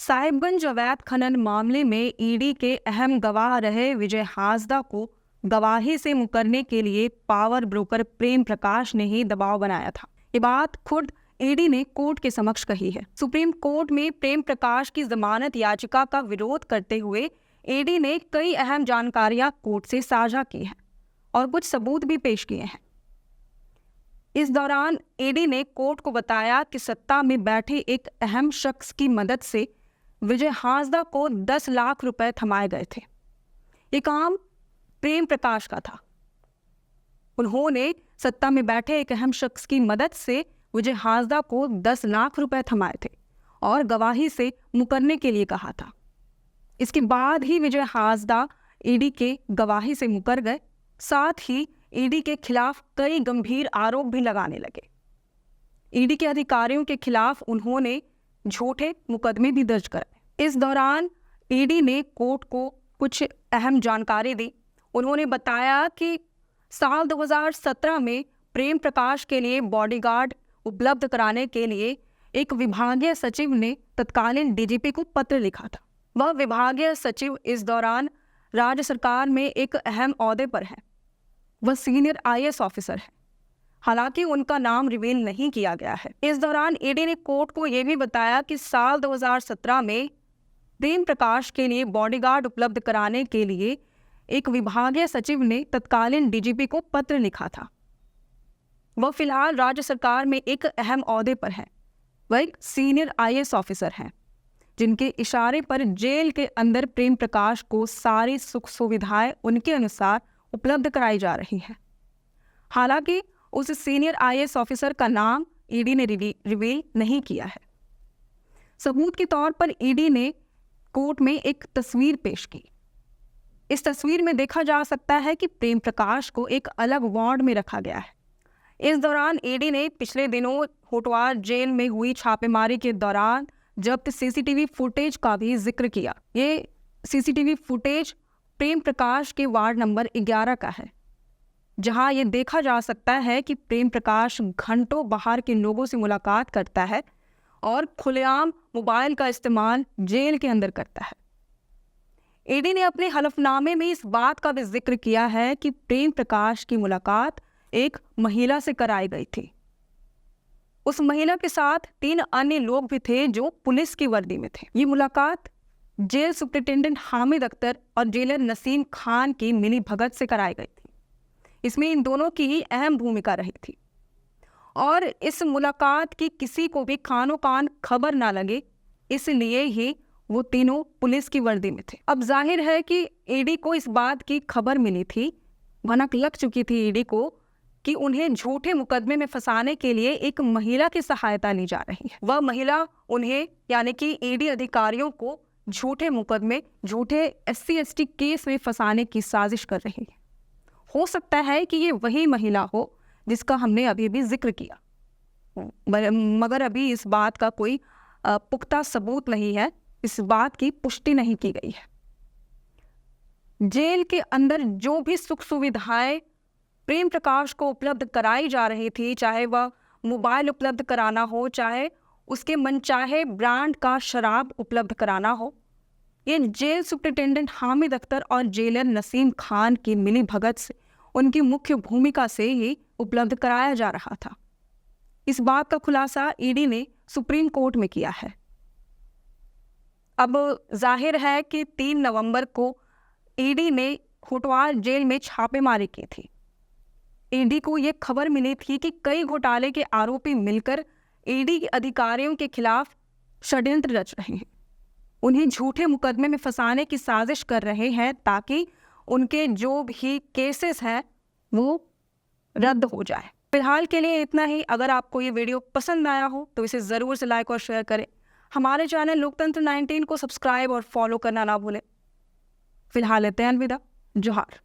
साहिबगंज अवैध खनन मामले में ईडी के अहम गवाह रहे विजय हांसदा को गवाही से मुकरने के लिए पावर ब्रोकर प्रेम प्रकाश ने ही दबाव बनाया था। ये बात खुद ईडी ने कोर्ट के समक्ष कही है। सुप्रीम कोर्ट में प्रेम प्रकाश की जमानत याचिका का विरोध करते हुए ईडी ने कई अहम जानकारियां कोर्ट से साझा की हैं और कुछ सबूत भी पेश किए हैं। इस दौरान ईडी ने कोर्ट को बताया कि सत्ता में बैठे एक अहम शख्स की मदद से विजय हांसदा को 10 लाख रुपए थमाए गए थे। ये काम प्रेम प्रकाश का था। उन्होंने सत्ता में बैठे एक अहम शख्स की मदद से विजय हांसदा को 10 लाख रुपए थमाए थे और गवाही से मुकरने के लिए कहा था। इसके बाद ही विजय हांसदा ईडी के गवाही से मुकर गए। साथ ही ईडी के खिलाफ कई गंभीर आरोप भी लगाने लगे। ईडी के अधिकारियों के खिलाफ उन्होंने झूठे मुकदमे भी दर्ज कराए। इस दौरान ईडी ने कोर्ट को कुछ अहम जानकारी दी। उन्होंने बताया कि साल 2017 में प्रेम प्रकाश के लिए बॉडीगार्ड उपलब्ध कराने के लिए एक विभागीय सचिव ने तत्कालीन डीजीपी को पत्र लिखा था। वह विभागीय सचिव इस दौरान राज्य सरकार में एक अहम ओहदे पर है। वह सीनियर आईएएस ऑफिसर है। हालांकि उनका नाम रिवील नहीं किया गया है। इस दौरान ईडी ने कोर्ट को यह भी बताया कि साल 2017 में प्रेम प्रकाश के लिए बॉडीगार्ड उपलब्ध कराने के लिए एक विभागीय सचिव ने तत्कालीन डीजीपी को पत्र लिखा था। वह फिलहाल राज्य सरकार में एक अहम ओहदे पर है। वह एक सीनियर आईएएस ऑफिसर हैं, जिनके इशारे पर जेल के अंदर प्रेम प्रकाश को सारी सुख सुविधाएं उनके अनुसार उपलब्ध कराई जा रही है। हालांकि उस सीनियर आईएएस ऑफिसर का नाम ईडी ने रिवील नहीं किया है। सबूत के तौर पर ईडी ने कोर्ट में एक तस्वीर पेश की। इस तस्वीर में देखा जा सकता है कि प्रेम प्रकाश को एक अलग वार्ड में रखा गया है। इस दौरान ईडी ने पिछले दिनों होटवार जेल में हुई छापेमारी के दौरान जब्त सीसीटीवी फुटेज का भी जिक्र किया। ये सीसीटीवी फुटेज प्रेम प्रकाश के वार्ड नंबर 11 का है, जहां ये देखा जा सकता है कि प्रेम प्रकाश घंटों बाहर के लोगों से मुलाकात करता है और खुलेआम मोबाइल का इस्तेमाल जेल के अंदर करता है। ईडी ने अपने हलफनामे में इस बात का भी जिक्र किया है कि प्रेम प्रकाश की मुलाकात एक महिला से कराई गई थी। उस महिला के साथ 3 अन्य लोग भी थे जो पुलिस की वर्दी में थे। ये मुलाकात जेल सुप्रिंटेंडेंट हामिद अख्तर और जेलर नसीम खान की मिली भगत से कराई गई थी। इसमें इन दोनों की ही अहम भूमिका रही थी और इस मुलाकात की किसी को भी कानो कान खबर ना लगे, इसलिए ही वो तीनों पुलिस की वर्दी में थे। अब जाहिर है कि ईडी को इस बात की खबर मिली थी, भनक लग चुकी थी ईडी को कि उन्हें झूठे मुकदमे में फंसाने के लिए एक महिला की सहायता ली जा रही है। वह महिला उन्हें यानी कि ईडी अधिकारियों को झूठे मुकदमे, झूठे SC/ST केस में फंसाने की साजिश कर रही है। हो सकता है कि ये वही महिला हो जिसका हमने अभी भी जिक्र किया, मगर अभी इस बात का कोई पुख्ता सबूत नहीं है, इस बात की पुष्टि नहीं की गई है। जेल के अंदर जो भी सुख सुविधाएं प्रेम प्रकाश को उपलब्ध कराई जा रही थी, चाहे वह मोबाइल उपलब्ध कराना हो, चाहे उसके मनचाहे ब्रांड का शराब उपलब्ध कराना हो, ये जेल सुप्रिंटेंडेंट हामिद अख्तर और जेलर नसीम खान की मिली भगत से, उनकी मुख्य भूमिका से ही उपलब्ध कराया जा रहा था। इस बात का खुलासा ईडी ने सुप्रीम कोर्ट में किया है। अब जाहिर है कि 3 नवंबर को ईडी ने होटवार जेल में छापेमारी की थी। ईडी को यह खबर मिली थी कि कई घोटाले के आरोपी मिलकर ईडी के अधिकारियों के खिलाफ षड्यंत्र रच रहे हैं, उन्हें झूठे मुकदमे में फंसाने की साजिश कर रहे हैं ताकि उनके जो भी केसेस हैं वो रद्द हो जाए। फिलहाल के लिए इतना ही। अगर आपको ये वीडियो पसंद आया हो तो इसे ज़रूर से लाइक और शेयर करें। हमारे चैनल लोकतंत्र 19 को सब्सक्राइब और फॉलो करना ना भूलें। फिलहाल लेते हैं अलविदा। जोहार।